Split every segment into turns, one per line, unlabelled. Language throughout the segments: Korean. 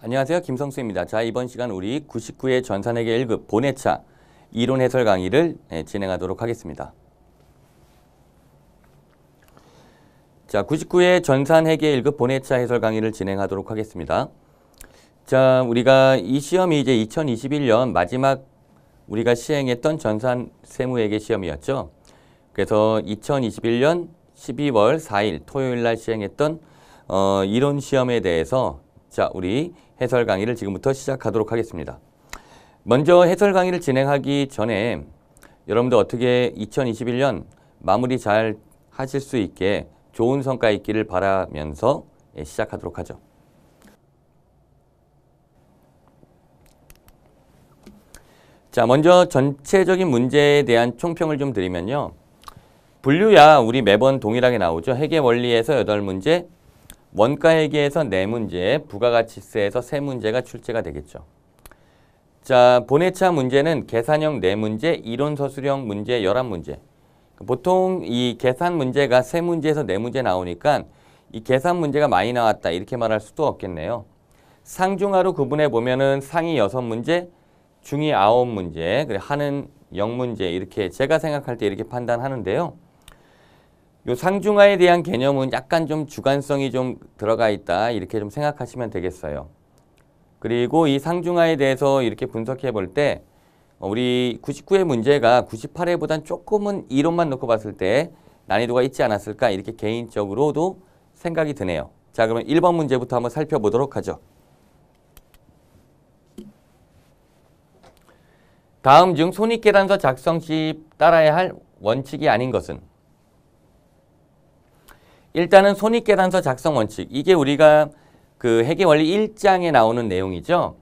안녕하세요. 김성수입니다. 자, 이번 시간 우리 99회 전산회계 1급 본회차 이론 해설 강의를 진행하도록 하겠습니다. 자, 99회 전산회계 1급 본회차 해설 강의를 진행하도록 하겠습니다. 자, 우리가 이 시험이 이제 2021년 마지막 우리가 시행했던 전산 세무회계 시험이었죠. 그래서 2021년 12월 4일 토요일 날 시행했던 이론 시험에 대해서 자, 우리 해설 강의를 지금부터 시작하도록 하겠습니다. 먼저 해설 강의를 진행하기 전에 여러분들 어떻게 2021년 마무리 잘 하실 수 있게 좋은 성과 있기를 바라면서 시작하도록 하죠. 자, 먼저 전체적인 문제에 대한 총평을 좀 드리면요. 분류야 우리 매번 동일하게 나오죠. 회계 원리에서 8문제, 원가회계에서 4문제, 부가가치세에서 3문제가 출제가 되겠죠. 자, 본회차 문제는 계산형 4문제, 이론서술형 문제 11문제. 보통 이 계산 문제가 3문제에서 4문제 나오니까 이 계산 문제가 많이 나왔다 이렇게 말할 수도 없겠네요. 상중하로 구분해 보면은 상이 6문제, 중이 9문제, 그리고 하는 0문제 이렇게 제가 생각할 때 이렇게 판단하는데요. 요 상중하에 대한 개념은 약간 좀 주관성이 좀 들어가 있다 이렇게 좀 생각하시면 되겠어요. 그리고 이 상중하에 대해서 이렇게 분석해 볼 때 우리 99회 문제가 98회보단 조금은 이론만 놓고 봤을 때 난이도가 있지 않았을까 이렇게 개인적으로도 생각이 드네요. 자, 그러면 1번 문제부터 한번 살펴보도록 하죠. 다음 중 손익계산서 작성 시 따라야 할 원칙이 아닌 것은? 일단은 손익계산서 작성 원칙, 이게 우리가 그 회계원리 1장에 나오는 내용이죠.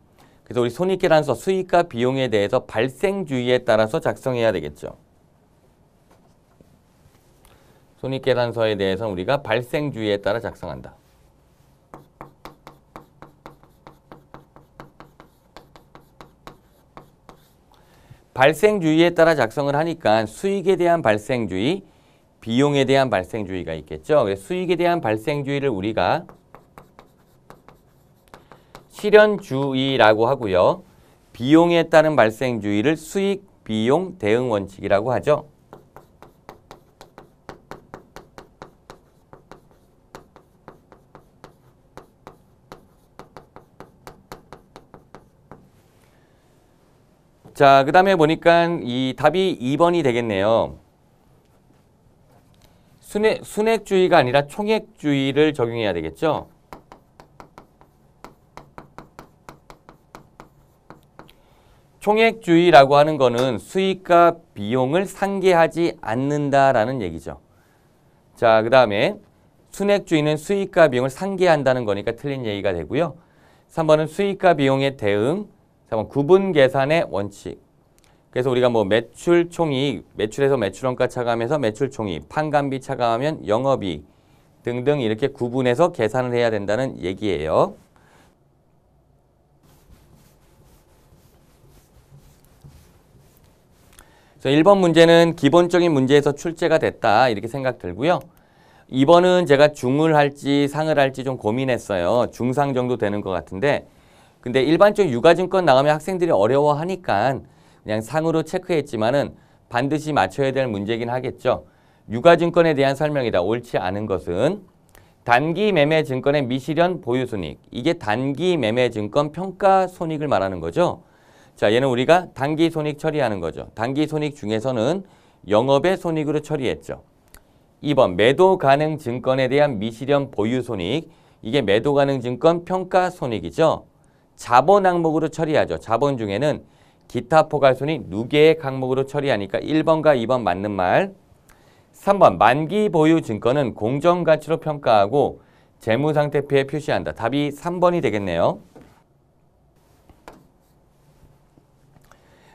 그래서 우리 손익계산서 수익과 비용에 대해서 발생주의에 따라서 작성해야 되겠죠. 손익계산서에 대해서 우리가 발생주의에 따라 작성한다. 발생주의에 따라 작성을 하니까 수익에 대한 발생주의, 비용에 대한 발생주의가 있겠죠. 그래서 수익에 대한 발생주의를 우리가 실현주의라고 하고요. 비용에 따른 발생주의를 수익, 비용, 대응 원칙이라고 하죠. 자, 그 다음에 보니까 이 답이 2번이 되겠네요. 순액주의가 아니라 총액주의를 적용해야 되겠죠. 총액주의라고 하는 거는 수익과 비용을 상계하지 않는다라는 얘기죠. 자, 그 다음에 순액주의는 수익과 비용을 상계한다는 거니까 틀린 얘기가 되고요. 3번은 수익과 비용의 대응, 3번 구분 계산의 원칙. 그래서 우리가 뭐 매출 총이익, 매출에서 매출원가 차감해서 매출 총이익, 판관비 차감하면 영업이익 등등 이렇게 구분해서 계산을 해야 된다는 얘기예요. 그래서 1번 문제는 기본적인 문제에서 출제가 됐다 이렇게 생각 들고요. 2번은 제가 중을 할지 상을 할지 좀 고민했어요. 중상 정도 되는 것 같은데 근데 일반적인 유가증권 나가면 학생들이 어려워하니까 그냥 상으로 체크했지만은 반드시 맞춰야 될 문제긴 하겠죠. 유가증권에 대한 설명이다. 옳지 않은 것은 단기 매매 증권의 미실현 보유손익. 이게 단기 매매 증권 평가 손익을 말하는 거죠. 자, 얘는 우리가 단기 손익 처리하는 거죠. 단기 손익 중에서는 영업의 손익으로 처리했죠. 2번 매도 가능 증권에 대한 미실현 보유손익. 이게 매도 가능 증권 평가 손익이죠. 자본 항목으로 처리하죠. 자본 중에는 기타 포괄손익 누계액 항목으로 처리하니까 1번과 2번 맞는 말. 3번 만기 보유 증권은 공정가치로 평가하고 재무상태표에 표시한다. 답이 3번이 되겠네요.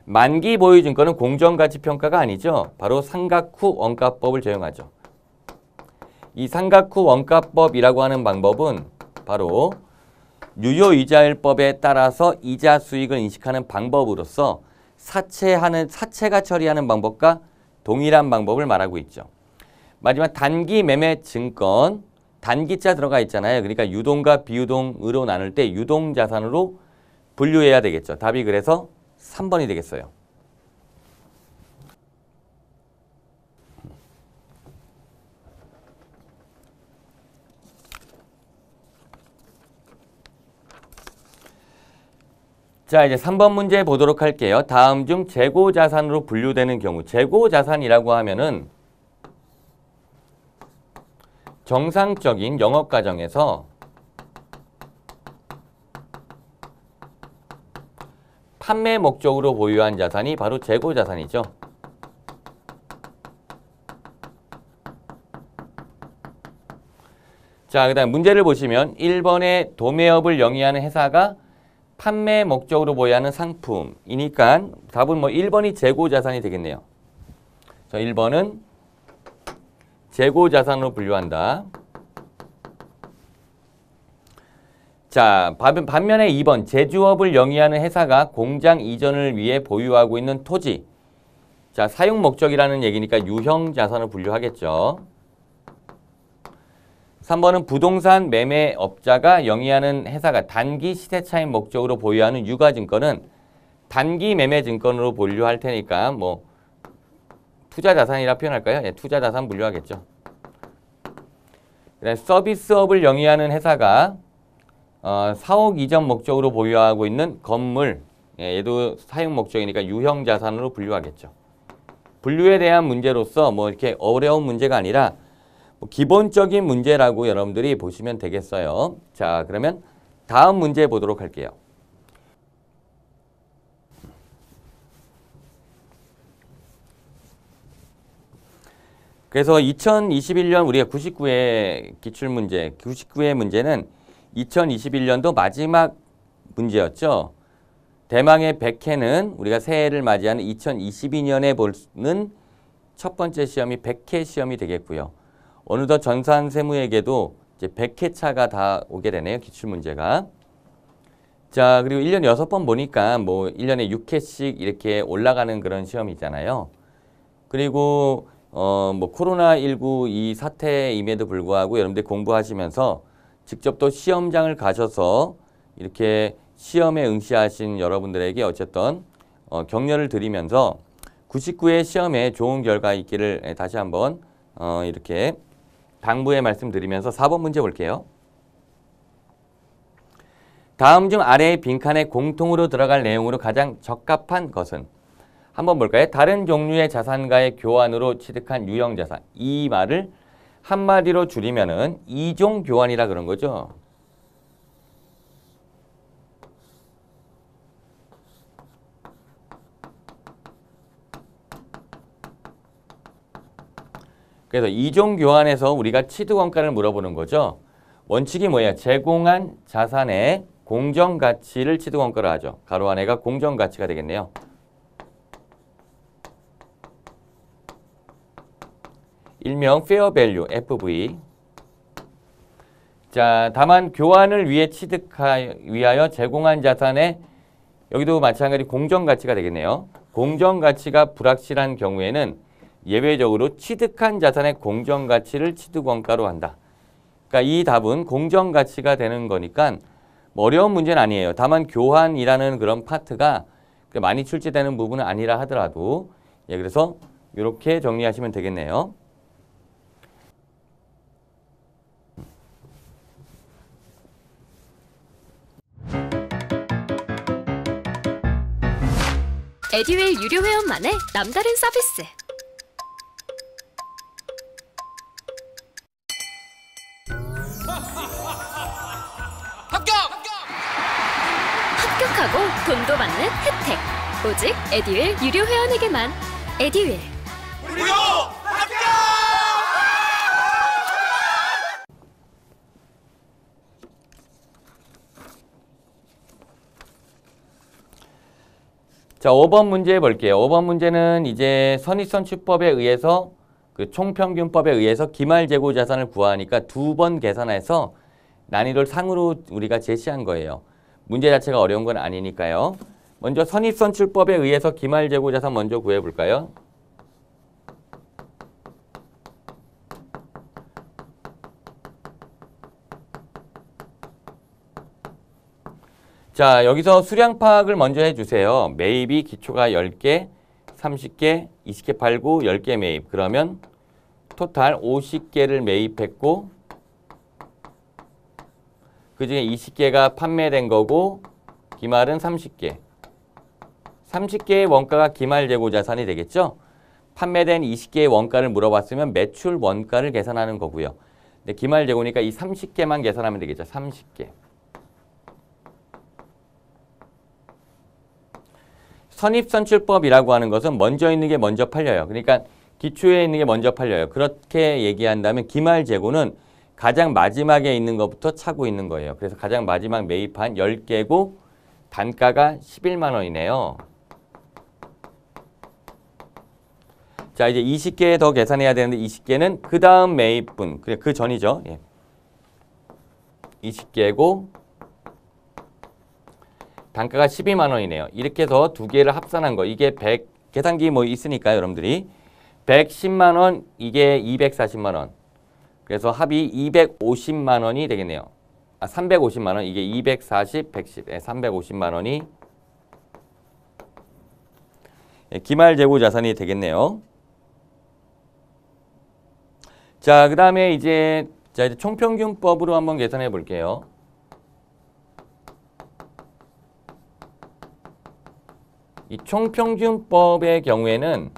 만기 보유 증권은 공정가치 평가가 아니죠. 바로 상각 후 원가법을 적용하죠. 이 상각 후 원가법이라고 하는 방법은 바로 유효이자율법에 따라서 이자 수익을 인식하는 방법으로서 사채가 처리하는 방법과 동일한 방법을 말하고 있죠. 마지막 단기 매매 증권, 단기자 들어가 있잖아요. 그러니까 유동과 비유동으로 나눌 때 유동자산으로 분류해야 되겠죠. 답이 그래서 3번이 되겠어요. 자, 이제 3번 문제 보도록 할게요. 다음 중 재고자산으로 분류되는 경우, 재고자산이라고 하면은 정상적인 영업 과정에서 판매 목적으로 보유한 자산이 바로 재고자산이죠. 자, 그 다음 문제를 보시면 1번에 도매업을 영위하는 회사가 판매 목적으로 보유하는 상품이니까 답은 뭐 1번이 재고자산이 되겠네요. 자, 1번은 재고자산으로 분류한다. 자, 반면에 2번 제조업을 영위하는 회사가 공장 이전을 위해 보유하고 있는 토지. 자, 사용 목적이라는 얘기니까 유형자산을 분류하겠죠. 3번은 부동산 매매업자가 영위하는 회사가 단기 시세차익 목적으로 보유하는 유가증권은 단기 매매증권으로 분류할 테니까 뭐 투자자산이라 표현할까요? 네, 투자자산 분류하겠죠. 그다음에 서비스업을 영위하는 회사가 사옥 이전 목적으로 보유하고 있는 건물, 얘도 사용 목적이니까 유형자산으로 분류하겠죠. 분류에 대한 문제로서 뭐 이렇게 어려운 문제가 아니라 기본적인 문제라고 여러분들이 보시면 되겠어요. 자, 그러면 다음 문제 보도록 할게요. 그래서 2021년 우리가 99회 기출문제, 99회 문제는 2021년도 마지막 문제였죠. 대망의 100회는 우리가 새해를 맞이하는 2022년에 보는 첫 번째 시험이 100회 시험이 되겠고요. 어느덧 전산세무에게도 이제 100회 차가 다 오게 되네요. 기출문제가. 자, 그리고 1년에 6번 보니까 뭐 1년에 6회씩 이렇게 올라가는 그런 시험이잖아요. 그리고 뭐 코로나19 이 사태임에도 불구하고 여러분들 공부하시면서 직접 또 시험장을 가셔서 이렇게 시험에 응시하신 여러분들에게 어쨌든 격려를 드리면서 99회 시험에 좋은 결과 있기를 다시 한번 이렇게 당부의 말씀드리면서 4번 문제 볼게요. 다음 중 아래의 빈칸에 공통으로 들어갈 내용으로 가장 적합한 것은? 한번 볼까요? 다른 종류의 자산과의 교환으로 취득한 유형자산. 이 말을 한마디로 줄이면은 이종 교환이라 그런 거죠. 그래서 이종 교환에서 우리가 취득원가를 물어보는 거죠. 원칙이 뭐예요? 제공한 자산의 공정가치를 취득원가로 하죠. 가로 안에가 공정가치가 되겠네요. 일명 fair value, FV. 자, 다만 교환을 위해 위하여 제공한 자산의 여기도 마찬가지 공정가치가 되겠네요. 공정가치가 불확실한 경우에는 예외적으로 취득한 자산의 공정가치를 취득원가로 한다. 그러니까 이 답은 공정가치가 되는 거니까 뭐 어려운 문제는 아니에요. 다만 교환이라는 그런 파트가 많이 출제되는 부분은 아니라 하더라도 그래서 이렇게 정리하시면 되겠네요.
에듀윌 유료 회원만의 남다른 서비스. 합격하고 돈도 받는 혜택. 오직 에듀윌 유료 회원에게만. 에듀윌.
무료 합격!
자, 5번 문제 볼게요. 5번 문제는 이제 선입선출법에 의해서 그 총평균법에 의해서 기말재고자산을 구하니까 두 번 계산해서 난이도를 상으로 우리가 제시한 거예요. 문제 자체가 어려운 건 아니니까요. 먼저 선입선출법에 의해서 기말재고자산 먼저 구해볼까요? 자, 여기서 수량 파악을 먼저 해주세요. 매입이 기초가 10개, 30개, 20개 팔고 10개 매입. 그러면 토탈 50개를 매입했고 그중에 20개가 판매된 거고 기말은 30개. 30개의 원가가 기말 재고 자산이 되겠죠? 판매된 20개의 원가를 물어봤으면 매출 원가를 계산하는 거고요. 근데 기말 재고니까 이 30개만 계산하면 되겠죠. 30개. 선입선출법이라고 하는 것은 먼저 있는 게 먼저 팔려요. 그러니까 기초에 있는 게 먼저 팔려요. 그렇게 얘기한다면 기말 재고는 가장 마지막에 있는 것부터 차고 있는 거예요. 그래서 가장 마지막 매입한 10개고 단가가 11만 원이네요. 자, 이제 20개 더 계산해야 되는데 20개는 그 다음 매입분, 그 전이죠. 예. 20개고 단가가 12만 원이네요. 이렇게 해서 두 개를 합산한 거. 이게 100, 계산기 뭐 있으니까요, 여러분들이. 110만 원, 이게 240만 원. 그래서 합이 250만 원이 되겠네요. 350만 원, 이게 240, 110, 350만 원이 기말 재고 자산이 되겠네요. 자, 그 다음에 이제 총평균법으로 한번 계산해 볼게요. 이 총평균법의 경우에는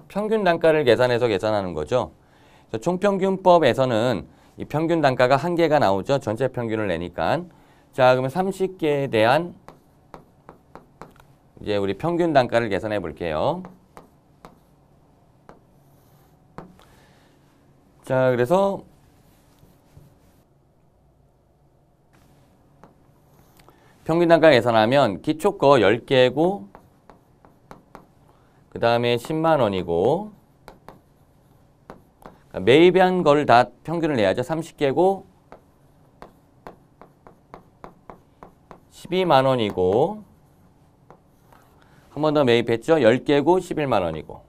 평균 단가를 계산해서 계산하는 거죠. 그래서 총평균법에서는 이 평균 단가가 한 개가 나오죠. 전체 평균을 내니까. 자, 그러면 30개에 대한 이제 우리 평균 단가를 계산해 볼게요. 자, 그래서 평균 단가 계산하면 기초 거 10개고 그 다음에 10만 원이고 매입한 거를 다 평균을 내야죠. 30개고 12만 원이고 한 번 더 매입했죠. 10개고 11만 원이고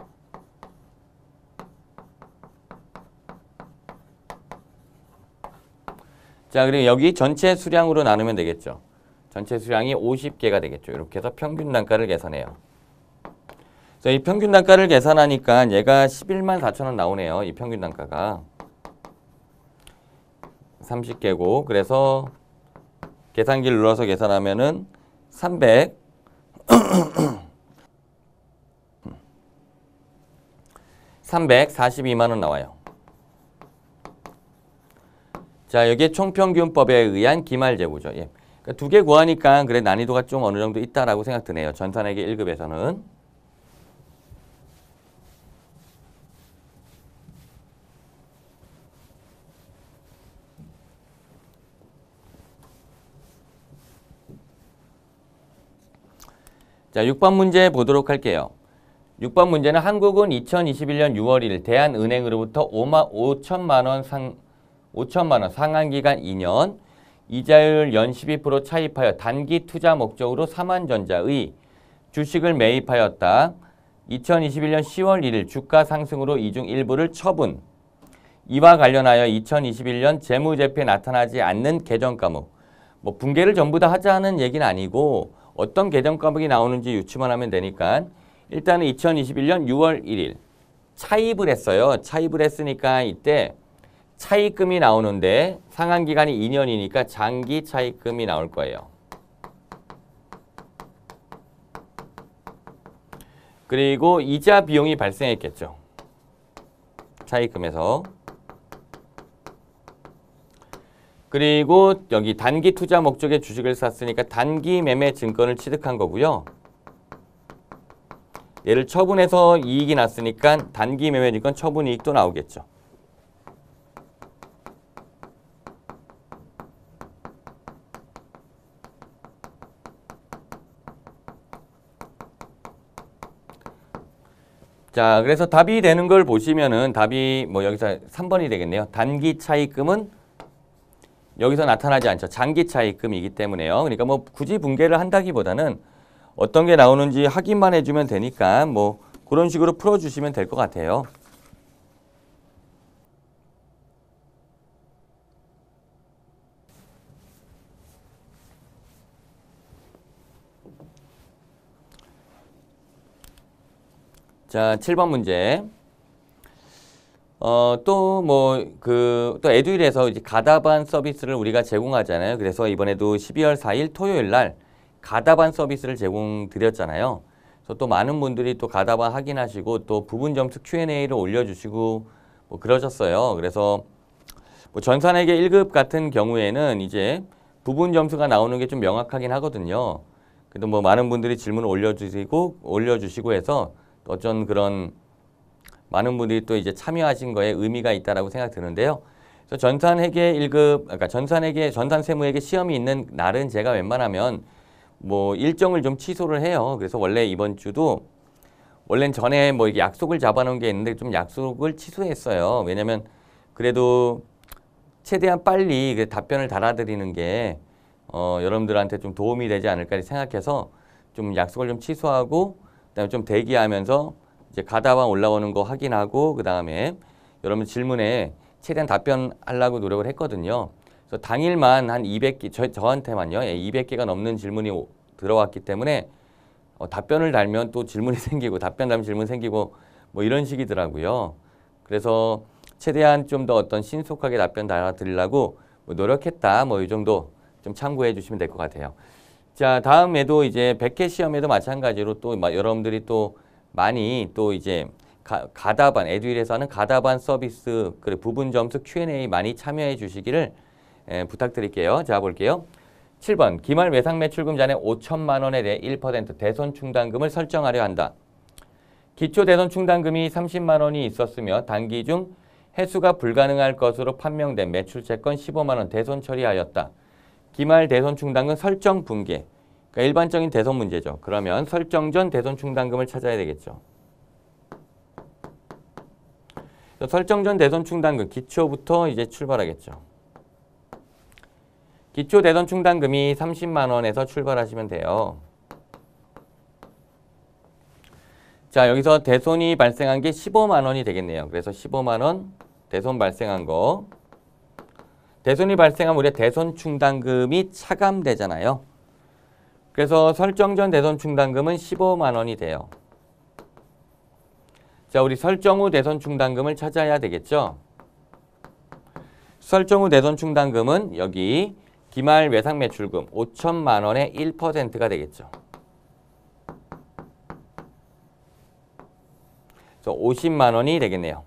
자, 그리고 여기 전체 수량으로 나누면 되겠죠. 전체 수량이 50개가 되겠죠. 이렇게 해서 평균 단가를 계산해요. 그래서 이 평균 단가를 계산하니까 얘가 11만 4천 원 나오네요. 이 평균 단가가 30개고 그래서 계산기를 눌러서 계산하면은 342만 원 나와요. 자, 여기에 총평균법에 의한 기말 재고죠. 예. 그러니까 두 개 구하니까 그래 난이도가 좀 어느 정도 있다라고 생각 드네요. 전산회계 1급에서는. 자, 6번 문제 보도록 할게요. 6번 문제는 한국은 2021년 6월 1일 대한은행으로부터 5천만 원 상환기간 2년 이자율 연 12% 차입하여 단기 투자 목적으로 삼한전자의 주식을 매입하였다. 2021년 10월 1일 주가 상승으로 이 중 일부를 처분. 이와 관련하여 2021년 재무제표에 나타나지 않는 계정 과목. 뭐 붕괴를 전부 다 하자는 얘기는 아니고 어떤 계정 과목이 나오는지 유추만 하면 되니까 일단은 2021년 6월 1일 차입을 했어요. 차입을 했으니까 이때 차입금이 나오는데 상환기간이 2년이니까 장기 차입금이 나올 거예요. 그리고 이자 비용이 발생했겠죠. 차입금에서. 그리고 여기 단기 투자 목적의 주식을 샀으니까 단기 매매 증권을 취득한 거고요. 얘를 처분해서 이익이 났으니까 단기 매매 증권 처분 이익도 나오겠죠. 자, 그래서 답이 되는 걸 보시면은 답이 뭐 여기서 3번이 되겠네요. 단기 차입금은 여기서 나타나지 않죠. 장기 차입금이기 때문에요. 그러니까 뭐 굳이 붕괴를 한다기보다는 어떤 게 나오는지 확인만 해주면 되니까 뭐 그런 식으로 풀어주시면 될 것 같아요. 자, 7번 문제. 또 에듀윌에서 이제 가다반 서비스를 우리가 제공하잖아요. 그래서 이번에도 12월 4일 토요일 날 가다반 서비스를 제공드렸잖아요. 그래서 또 많은 분들이 또 가다반 확인하시고 또 부분 점수 Q&A를 올려주시고 뭐 그러셨어요. 그래서 뭐 전산회계 1급 같은 경우에는 이제 부분 점수가 나오는 게 좀 명확하긴 하거든요. 그래도 뭐 많은 분들이 질문을 올려주시고 해서 어쩐 그런 많은 분들이 또 이제 참여하신 거에 의미가 있다라고 생각 드는데요. 그래서 전산회계 1급, 그러니까 전산세무회계 시험이 있는 날은 제가 웬만하면 뭐 일정을 좀 취소를 해요. 그래서 원래 이번 주도 원래는 전에 뭐 이게 약속을 잡아놓은 게 있는데 좀 약속을 취소했어요. 왜냐면 그래도 최대한 빨리 그 답변을 달아드리는 게 여러분들한테 좀 도움이 되지 않을까 생각해서 좀 약속을 좀 취소하고 그다음에 좀 대기하면서 이제 가다방 올라오는 거 확인하고 그 다음에 여러분 질문에 최대한 답변하려고 노력을 했거든요. 그래서 당일만 한 200개 저한테만요. 200개가 넘는 질문이 들어왔기 때문에 답변을 달면 또 질문이 생기고 답변 달면 질문 생기고 뭐 이런 식이더라고요. 그래서 최대한 좀 더 어떤 신속하게 답변 달아드리려고 뭐 노력했다. 뭐 이 정도 좀 참고해 주시면 될 것 같아요. 자, 다음에도 이제 100회 시험에도 마찬가지로 또 여러분들이 또 많이 또 이제 가다반, 에듀윌에서 하는 가다반 서비스 그리고 부분 점수 Q&A 많이 참여해 주시기를 부탁드릴게요. 자, 볼게요. 7번 기말 외상 매출금 잔액 5천만 원에 대해 1% 대손 충당금을 설정하려 한다. 기초 대손 충당금이 30만 원이 있었으며 단기 중 회수가 불가능할 것으로 판명된 매출채권 15만 원 대손 처리하였다. 기말 대손 충당금 설정 붕괴. 그러니까 일반적인 대손 문제죠. 그러면 설정 전 대손 충당금을 찾아야 되겠죠. 설정 전 대손 충당금 기초부터 이제 출발하겠죠. 기초 대손 충당금이 30만 원에서 출발하시면 돼요. 자, 여기서 대손이 발생한 게 15만 원이 되겠네요. 그래서 15만 원 대손 발생한 거. 대손이 발생하면 우리가 대손 충당금이 차감되잖아요. 그래서 설정 전 대손 충당금은 15만 원이 돼요. 자, 우리 설정 후 대손 충당금을 찾아야 되겠죠. 설정 후 대손 충당금은 여기 기말 외상 매출금 5천만 원의 1%가 되겠죠. 그래서 50만 원이 되겠네요.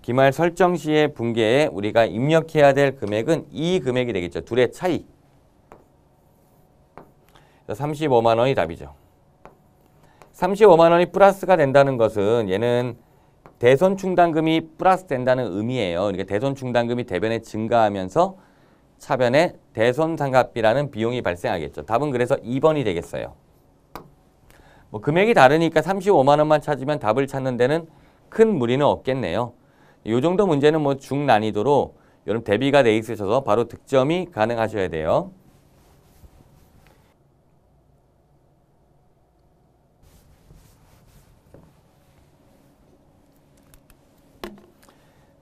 기말 설정 시의 붕괴에 우리가 입력해야 될 금액은 이 금액이 되겠죠. 둘의 차이. 35만 원이 답이죠. 35만 원이 플러스가 된다는 것은 얘는 대손 충당금이 플러스 된다는 의미예요. 그러니까 대손 충당금이 대변에 증가하면서 차변에 대손 상각비라는 비용이 발생하겠죠. 답은 그래서 2번이 되겠어요. 뭐 금액이 다르니까 35만 원만 찾으면 답을 찾는 데는 큰 무리는 없겠네요. 이 정도 문제는 뭐 중난이도로 여러분 대비가 돼 있으셔서 바로 득점이 가능하셔야 돼요.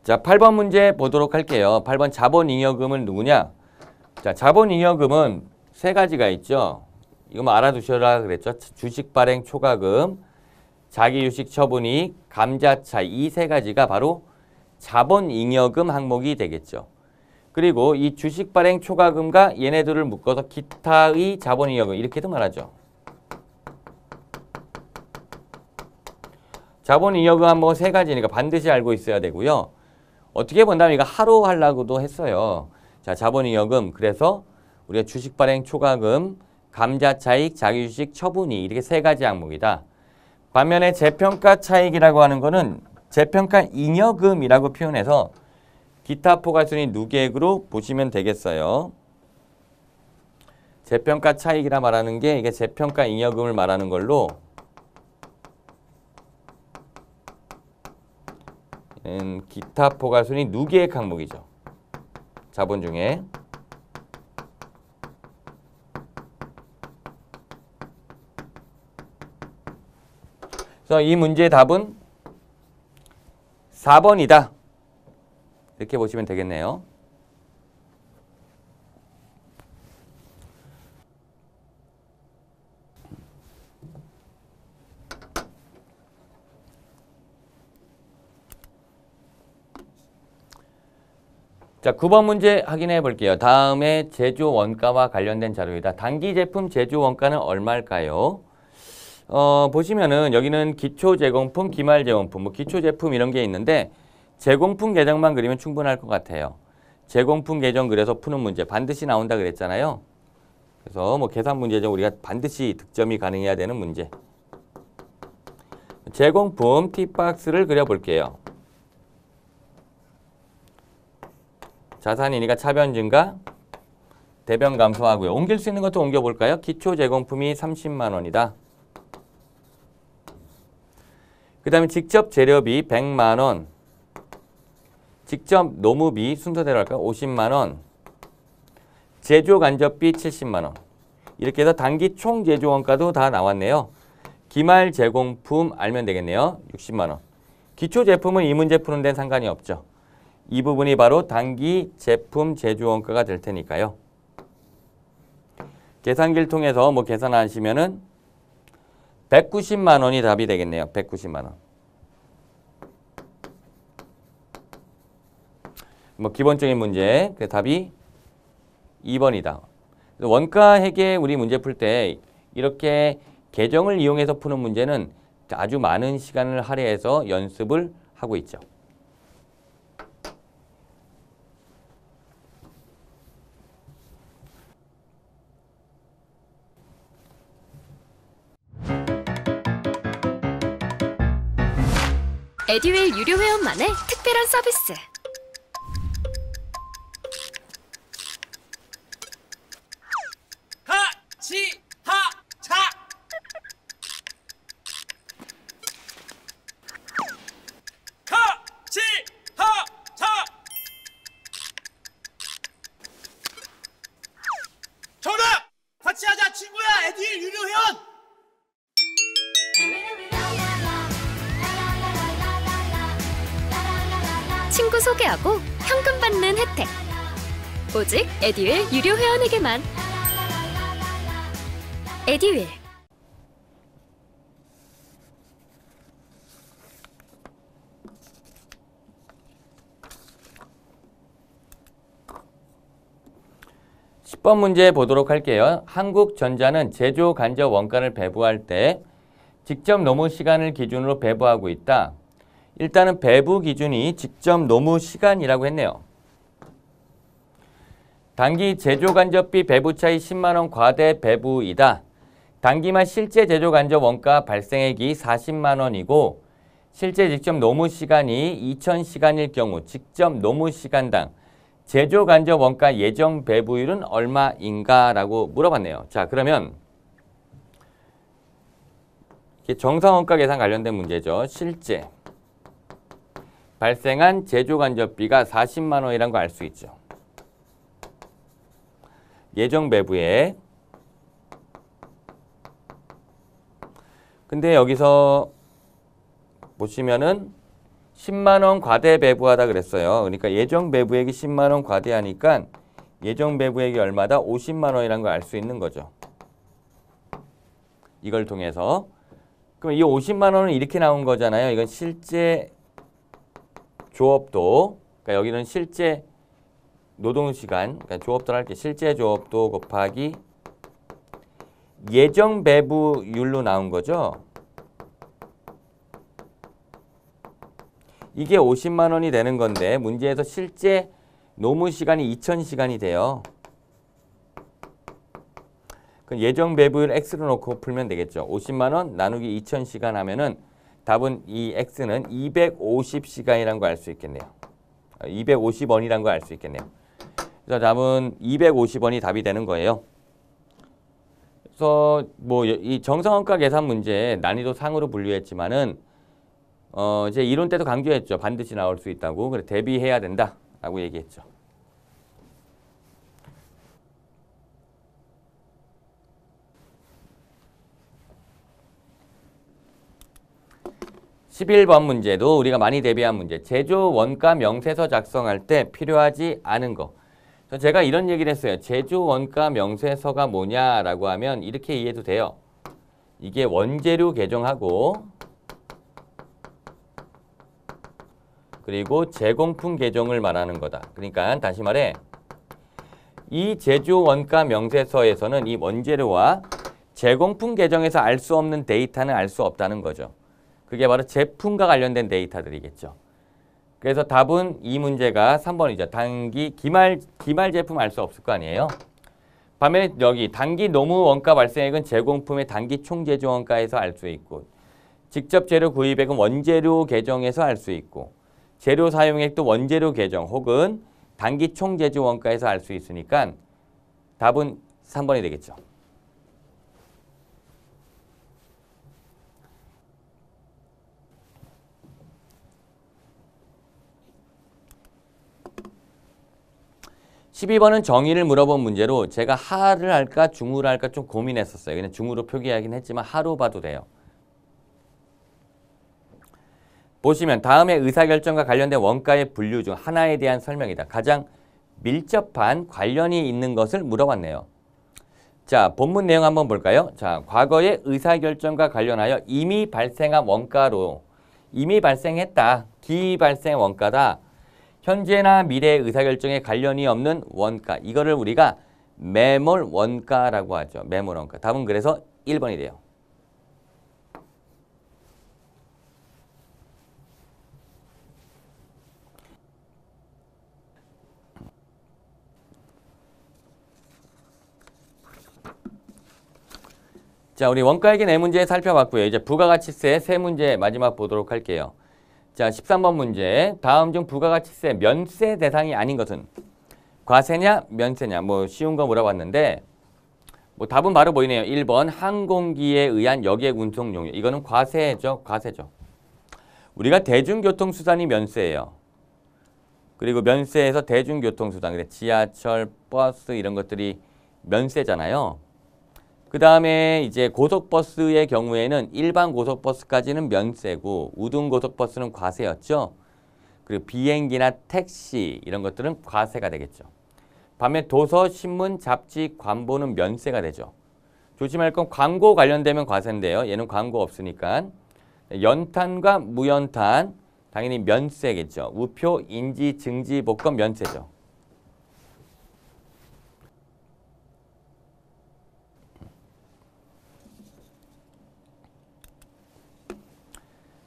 자, 8번 문제 보도록 할게요. 8번 자본잉여금은 누구냐? 자, 자본잉여금은 세 가지가 있죠. 이거 뭐 알아두셔라 그랬죠. 주식 발행 초과금, 자기유식 처분이익, 감자차익 이 세 가지가 바로 자본잉여금 항목이 되겠죠. 그리고 이 주식 발행 초과금과 얘네들을 묶어서 기타의 자본잉여금 이렇게도 말하죠. 자본잉여금 항목은 세 가지니까 반드시 알고 있어야 되고요. 어떻게 본다면 이거 하루 하려고도 했어요. 자, 자본잉여금 그래서 우리가 주식 발행 초과금, 감자차익, 자기주식 처분이익 이렇게 세 가지 항목이다. 반면에 재평가 차익이라고 하는 거는 재평가 잉여금이라고 표현해서 기타 포괄순위 누계액으로 보시면 되겠어요. 재평가 차익이라 말하는 게 이게 재평가 잉여금을 말하는 걸로 기타 포괄순위 누계액 항목이죠. 자본 중에. 그래서 이 문제의 답은 4번이다. 이렇게 보시면 되겠네요. 자, 9번 문제 확인해 볼게요. 다음에 제조 원가와 관련된 자료이다. 단기 제품 제조 원가는 얼마일까요? 보시면은 여기는 기초 제공품, 기말 제공품, 뭐 기초 제품 이런 게 있는데 제공품 계정만 그리면 충분할 것 같아요. 제공품 계정 그려서 푸는 문제 반드시 나온다 그랬잖아요. 그래서 뭐 계산 문제죠. 우리가 반드시 득점이 가능해야 되는 문제. 제공품 T박스를 그려볼게요. 자산이니까 차변 증가, 대변 감소하고요. 옮길 수 있는 것도 옮겨볼까요? 기초 제공품이 30만 원이다. 그 다음에 직접 재료비 100만 원, 직접 노무비 순서대로 할까요? 50만 원, 제조 간접비 70만 원. 이렇게 해서 단기 총 제조 원가도 다 나왔네요. 기말 제공품 알면 되겠네요. 60만 원. 기초 제품은 이 문제 푸는 데는 상관이 없죠. 이 부분이 바로 단기 제품 제조 원가가 될 테니까요. 계산기를 통해서 뭐 계산하시면은 190만 원이 답이 되겠네요. 190만 원. 뭐 기본적인 문제, 그 답이 2번이다. 원가 회계 우리 문제 풀 때 이렇게 계정을 이용해서 푸는 문제는 아주 많은 시간을 할애해서 연습을 하고 있죠.
에듀윌 유료 회원만의 특별한 서비스.
같이 하자. 같이 하자. 정답! 같이 하자 친구야. 에듀윌 유료 회원.
친구 소개하고 현금 받는 혜택. 오직 에듀윌 유료 회원에게만. 에듀윌.
(10번) 문제 보도록 할게요. 한국전자는 제조 간접 원가를 배부할 때 직접 노무 시간을 기준으로 배부하고 있다. 일단은 배부 기준이 직접 노무 시간이라고 했네요. 단기 제조 간접비 배부 차이 10만 원 과대 배부이다. 단기만 실제 제조 간접 원가 발생액이 40만 원이고 실제 직접 노무 시간이 2000시간일 경우 직접 노무 시간당 제조 간접 원가 예정 배부율은 얼마인가? 라고 물어봤네요. 자, 그러면 정상원가 계산 관련된 문제죠. 실제 발생한 제조 간접비가 40만 원이라는 거 알 수 있죠. 예정 배부액. 근데 여기서 보시면은 10만 원 과대 배부하다 그랬어요. 그러니까 예정 배부액이 10만 원 과대하니까 예정 배부액이 얼마다? 50만 원이라는 걸 알 수 있는 거죠. 이걸 통해서. 그럼 이 50만 원은 이렇게 나온 거잖아요. 이건 실제 조업도, 그러니까 여기는 실제 노동시간, 그러니까 조업도 할게 실제 조업도 곱하기 예정 배부율로 나온 거죠. 이게 50만 원이 되는 건데 문제에서 실제 노무 시간이 2000시간이 돼요. 그럼 예정 배부율 X로 놓고 풀면 되겠죠. 50만 원 나누기 2000시간 하면은 답은 이 X는 250시간이라는 걸 알 수 있겠네요. 250원이라는 걸 알 수 있겠네요. 그래서 답은 250원이 답이 되는 거예요. 그래서 뭐 이 정상원가 계산 문제 난이도 상으로 분류했지만은 이제 이론 때도 강조했죠. 반드시 나올 수 있다고. 그래 대비해야 된다라고 얘기했죠. (11번) 문제도 우리가 많이 대비한 문제. 제조 원가 명세서 작성할 때 필요하지 않은 거. 제가 이런 얘기를 했어요. 제조 원가 명세서가 뭐냐라고 하면 이렇게 이해도 돼요. 이게 원재료 계정하고 그리고 제공품 계정을 말하는 거다. 그러니까 다시 말해 이 제조 원가 명세서에서는 이 원재료와 제공품 계정에서 알 수 없는 데이터는 알 수 없다는 거죠. 그게 바로 제품과 관련된 데이터들이겠죠. 그래서 답은 이 문제가 3번이죠. 단기 기말 제품 알 수 없을 거 아니에요. 반면에 여기 단기 노무 원가 발생액은 제공품의 단기 총 제조 원가에서 알 수 있고 직접 재료 구입액은 원재료 계정에서 알 수 있고 재료 사용액도 원재료 계정 혹은 단기 총 제조 원가에서 알 수 있으니까 답은 3번이 되겠죠. (12번은) 정의를 물어본 문제로 제가 하를 할까 중으로 할까 좀 고민했었어요. 그냥 중으로 표기하긴 했지만 하로 봐도 돼요. 보시면 다음에 의사결정과 관련된 원가의 분류 중 하나에 대한 설명이다. 가장 밀접한 관련이 있는 것을 물어봤네요. 자, 본문 내용 한번 볼까요? 자, 과거의 의사결정과 관련하여 이미 발생한 원가로 이미 발생했다. 기발생 원가다. 현재나 미래의 의사결정에 관련이 없는 원가. 이거를 우리가 매몰 원가라고 하죠. 매몰 원가. 답은 그래서 1번이 돼요. 자, 우리 원가액의 네 문제 살펴봤고요. 이제 부가가치세 세 문제 마지막 보도록 할게요. 자, 13번 문제. 다음 중 부가가치세 면세 대상이 아닌 것은 과세냐 면세냐. 뭐 쉬운 거 물어봤는데 뭐 답은 바로 보이네요. 1번 항공기에 의한 여객 운송 용료. 이거는 과세죠. 과세죠. 우리가 대중교통수단이 면세예요. 그리고 면세에서 대중교통수단, 그래 지하철, 버스 이런 것들이 면세잖아요. 그 다음에 이제 고속버스의 경우에는 일반 고속버스까지는 면세고 우등고속버스는 과세였죠. 그리고 비행기나 택시 이런 것들은 과세가 되겠죠. 반면 도서, 신문, 잡지, 관보는 면세가 되죠. 조심할 건 광고 관련되면 과세인데요. 얘는 광고 없으니까. 연탄과 무연탄 당연히 면세겠죠. 우표, 인지, 증지, 복권 면세죠.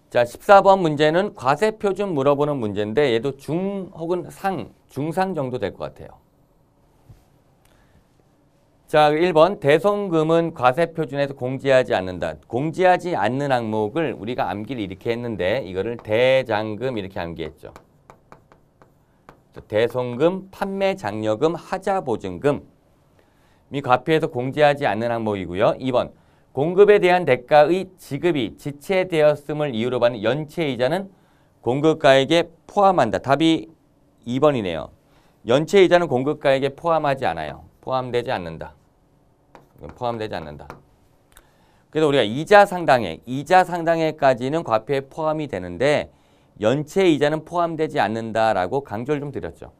자, 14번 문제는 과세표준 물어보는 문제인데 얘도 중 혹은 상, 중상 정도 될 것 같아요. 자, 1번 대송금은 과세표준에서 공제하지 않는다. 공제하지 않는 항목을 우리가 암기를 이렇게 했는데 이거를 대장금 이렇게 암기했죠. 대송금, 판매장려금, 하자보증금 이 과표에서 공제하지 않는 항목이고요. 2번 공급에 대한 대가의 지급이 지체되었음을 이유로 받는 연체이자는 공급가액에 포함한다. 답이 2번이네요. 연체이자는 공급가액에 포함하지 않아요. 포함되지 않는다. 포함되지 않는다. 그래서 우리가 이자 상당액까지는 과표에 포함이 되는데 연체이자는 포함되지 않는다라고 강조를 좀 드렸죠.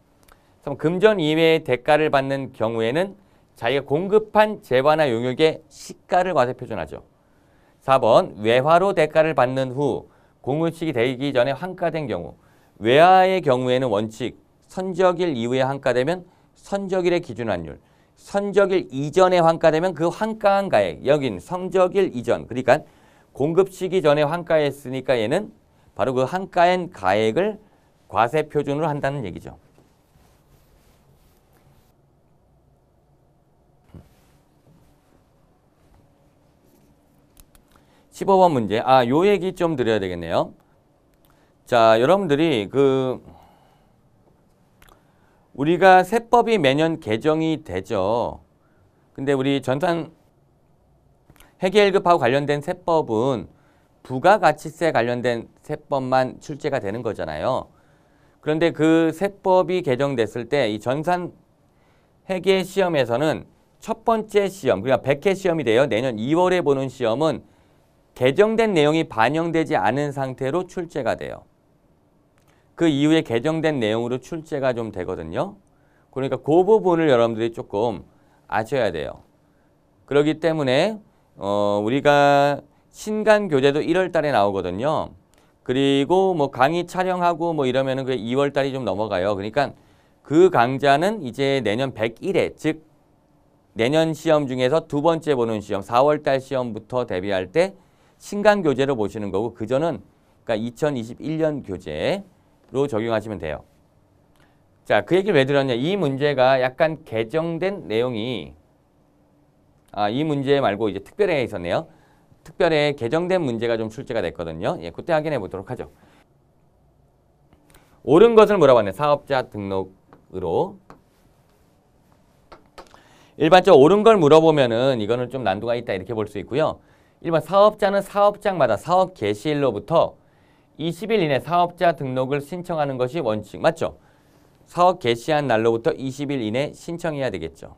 그럼 금전 이외의 대가를 받는 경우에는 자기가 공급한 재화나 용역의 시가를 과세표준하죠. 4번 외화로 대가를 받는 후 공급식이 되기 전에 환가된 경우 외화의 경우에는 원칙 선적일 이후에 환가되면 선적일의 기준환율 선적일 이전에 환가되면 그 환가한 가액 여긴 선적일 이전 그러니까 공급 시기 전에 환가했으니까 얘는 바로 그 환가한 가액을 과세표준으로 한다는 얘기죠. (15번) 문제. 요 얘기 좀 드려야 되겠네요. 자, 여러분들이 우리가 세법이 매년 개정이 되죠. 근데 우리 전산 회계 1급하고 관련된 세법은 부가가치세 관련된 세법만 출제가 되는 거잖아요. 그런데 그 세법이 개정됐을 때 이 전산 회계 시험에서는 첫 번째 시험, 그러니까 100회 시험이 돼요. 내년 2월에 보는 시험은 개정된 내용이 반영되지 않은 상태로 출제가 돼요. 그 이후에 개정된 내용으로 출제가 좀 되거든요. 그러니까 그 부분을 여러분들이 조금 아셔야 돼요. 그렇기 때문에 우리가 신간교재도 1월 달에 나오거든요. 그리고 뭐 강의 촬영하고 뭐 이러면은 그게 2월 달이 좀 넘어가요. 그러니까 그 강좌는 이제 내년 101회, 즉 내년 시험 중에서 두 번째 보는 시험, 4월 달 시험부터 대비할 때 신강 교재로 보시는 거고, 그전은 그러니까 2021년 교재로 적용하시면 돼요. 자, 그 얘기를 왜 들었냐? 이 문제가 약간 개정된 내용이 이 문제 말고 이제 특별회에 있었네요. 특별회에 개정된 문제가 좀 출제가 됐거든요. 예, 그때 확인해 보도록 하죠. 옳은 것을 물어봤네. 사업자 등록으로. 일반적으로 옳은 걸 물어보면은 이거는 좀 난도가 있다 이렇게 볼 수 있고요. 일반 사업자는 사업장마다 사업 개시일로부터 20일 이내 사업자 등록을 신청하는 것이 원칙. 맞죠? 사업 개시한 날로부터 20일 이내 신청해야 되겠죠.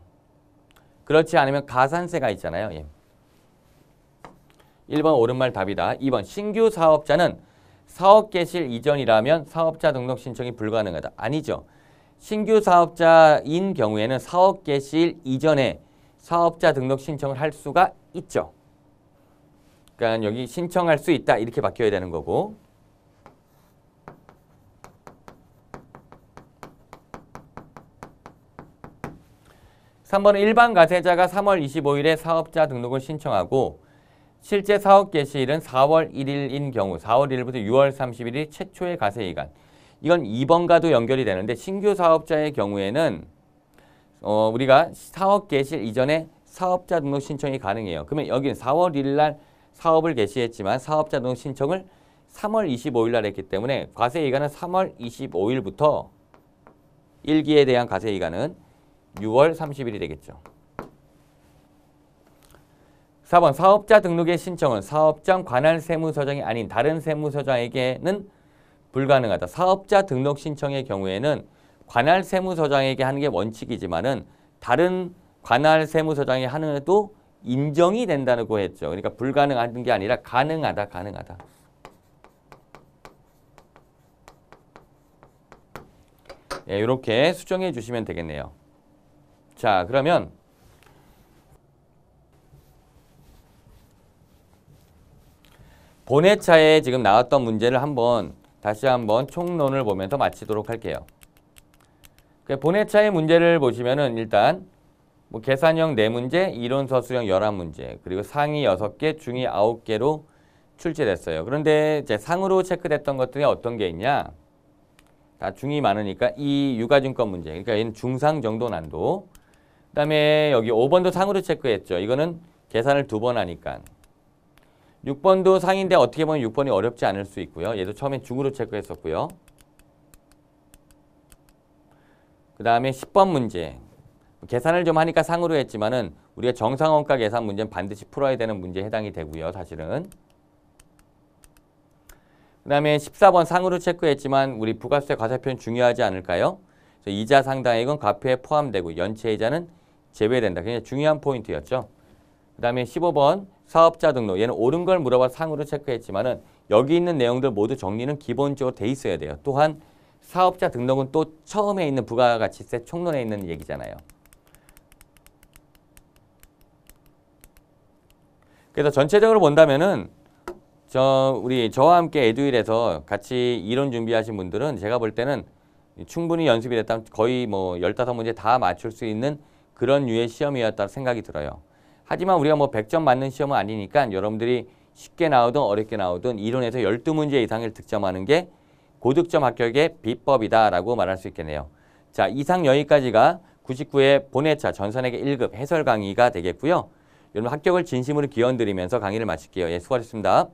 그렇지 않으면 가산세가 있잖아요. 예. 1번 옳은 말 답이다. 2번 신규 사업자는 사업 개시일 이전이라면 사업자 등록 신청이 불가능하다. 아니죠. 신규 사업자인 경우에는 사업 개시일 이전에 사업자 등록 신청을 할 수가 있죠. 그러니까 여기 신청할 수 있다 이렇게 바뀌어야 되는 거고. 3번은 일반 가세자가 3월 25일에 사업자 등록을 신청하고 실제 사업 개시일은 4월 1일인 경우 4월 1일부터 6월 30일이 최초의 가세기간. 이건 2번과도 연결이 되는데 신규 사업자의 경우에는 우리가 사업 개시일 이전에 사업자 등록 신청이 가능해요. 그러면 여기는 4월 1일 날 사업을 개시했지만 사업자 등록 신청을 3월 25일 날 했기 때문에 가세기간은 3월 25일부터 1기에 대한 가세기간은 6월 30일이 되겠죠. 4번 사업자 등록의 신청은 사업장 관할 세무서장이 아닌 다른 세무서장에게는 불가능하다. 사업자 등록 신청의 경우에는 관할 세무서장에게 하는 게 원칙이지만은 다른 관할 세무서장이 하는 해도 인정이 된다고 했죠. 그러니까 불가능한 게 아니라 가능하다. 예, 이렇게 수정해 주시면 되겠네요. 자, 그러면 본회차에 지금 나왔던 문제를 다시 한번 총론을 보면서 마치도록 할게요. 본회차의 문제를 보시면은 일단 뭐 계산형 4문제, 이론서 수령 11문제, 그리고 상위 6개, 중위 9개로 출제됐어요. 그런데 이제 상으로 체크됐던 것들이 어떤 게 있냐? 다 중이 많으니까 이 유가증권 문제, 그러니까 얘는 중상 정도 난도. 그다음에 여기 5번도 상으로 체크했죠. 이거는 계산을 2번 하니까. 6번도 상인데 어떻게 보면 6번이 어렵지 않을 수 있고요. 얘도 처음엔 중으로 체크했었고요. 그 다음에 10번 문제. 계산을 좀 하니까 상으로 했지만은 우리가 정상원가 계산 문제는 반드시 풀어야 되는 문제에 해당이 되고요. 사실은. 그 다음에 14번 상으로 체크했지만 우리 부가세 과세표현 중요하지 않을까요? 그래서 이자 상당액은 과표에 포함되고 연체이자는 제외된다. 굉장히 중요한 포인트였죠. 그 다음에 15번 사업자 등록. 얘는 옳은 걸 물어봐 상으로 체크했지만은 여기 있는 내용들 모두 정리는 기본적으로 돼 있어야 돼요. 또한 사업자 등록은 또 처음에 있는 부가가치세 총론에 있는 얘기잖아요. 그래서 전체적으로 본다면은 저와 함께 에듀윌에서 같이 이론 준비하신 분들은 제가 볼 때는 충분히 연습이 됐다면 거의 뭐 15문제 다 맞출 수 있는 그런 류의 시험이었다고 생각이 들어요. 하지만 우리가 뭐 100점 맞는 시험은 아니니까 여러분들이 쉽게 나오든 어렵게 나오든 이론에서 12문제 이상을 득점하는 게 고득점 합격의 비법이다라고 말할 수 있겠네요. 자, 이상 여기까지가 99회 본회차 전산회계 1급 해설 강의가 되겠고요. 여러분 합격을 진심으로 기원드리면서 강의를 마칠게요. 예, 수고하셨습니다.